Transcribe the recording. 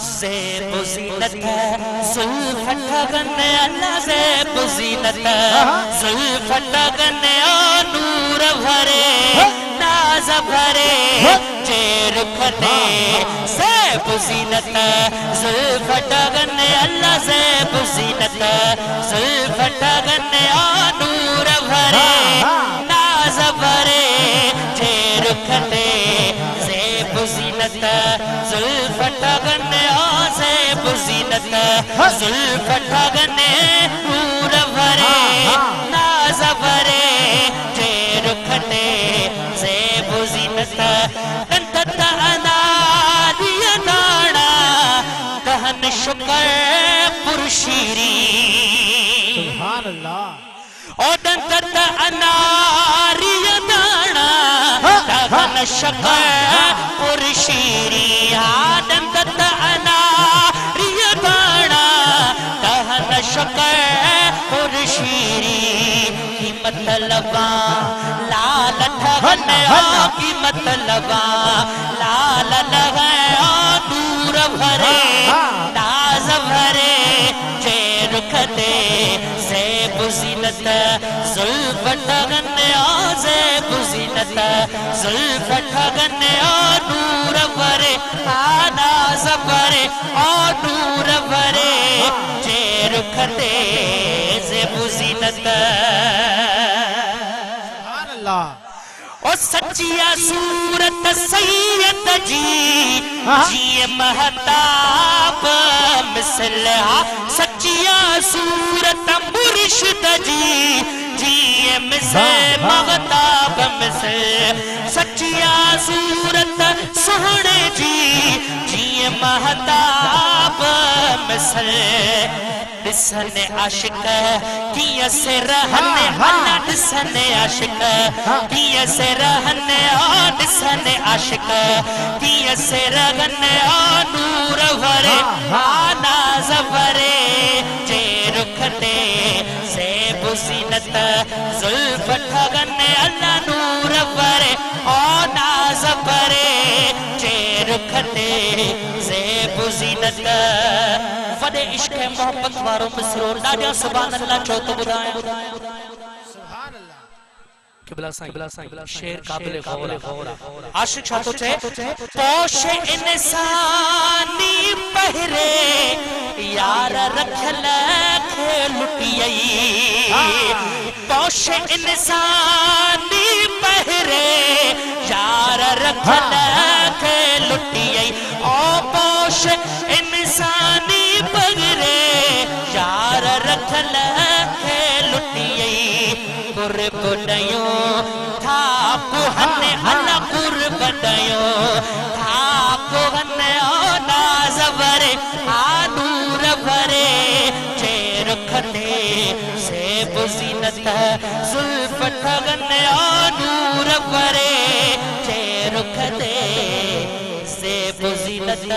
ज़ेब ज़ीनत ज़ुल्फ़ ठगन अल्लाह ज़ेब ज़ीनत ज़ुल्फ़ ठगन नूर भरे नाज़ भरे चेर खने ज़ेब ज़ीनत ज़ुल्फ़ ठगन अल्लाह ज़ेब ज़ीनत ज़ुल्फ़ ठगन नूर भरे नाज़ भरे चेर खने ज़ेब ज़ीनत ज़ुल्फ़ ठगन ज़ेब ज़ीनत ज़ुल्फ़ ठगन नूर भरे नाज़ भरे चेर खने ज़ेब ज़ीनत अंतत अनारिया नाड़ा दहन शुक्र पुरशीरी सुभान अल्लाह और अंतत अनारिया नाड़ा दहन शुक्र पुरशीरी अंतत अनारिया नाड़ा दहन शुक्र पुरशीरी की मतलबा लाल ठगन की मतलबा लाल लगाया दूर भरे नाज भरे चेर खते ज़ेब ज़ीनत ज़ुल्फ़ ठगन ज़ेब ज़ीनत ज़ुल्फ़ ठगन नूर भरे नाज भरे और नूर भरे चेर खते ज़ेब ज़ीनत सुभान अल्लाह ओ सच्चिया सूरत सैयद जी जिए महताब मिसलहा सच्चिया सूरत मुर्शिद जी जिए मिसल महताब मिसल सच्चिया सूरत सोहने जी जिए महताब मिसल दिसने आशिक किया से रहने अल्लाह दिसने आशिक किया से रहने दिसने आशिक किया से रहने नूर भरे नाज़ भरे चेर खने ज़ेब ज़ीनत ज़ुल्फ़ ठगन अल्लाह नूर भरे नाज़ भरे चेर खने ज़ेब ज़ीनत वॾे इश्क़ मोहब्बत वारो मिसरो ॾाढा सुभान अल्लाह चो तो ॿुधायां सुभान अल्लाह क़िबला साईं शेर क़ाबिल गौर आशिक़ छा तो चए पोश इंसानी पहिरे यार रखल खे लुटियई पोश इंसानी पहिरे यार रखल खे लुटियई ओ पोश इंसानी पहिरे यार रखल खे लुटियई कुर्बनयो था पुहने अल्लाह कुर्बनयो था पुहने नाज़ भरे नूर भरे चेर खने ज़ेब ज़ीनत ज़ुल्फ़ ठगन नूर भरे चेर खने ज़ेब ज़ीनत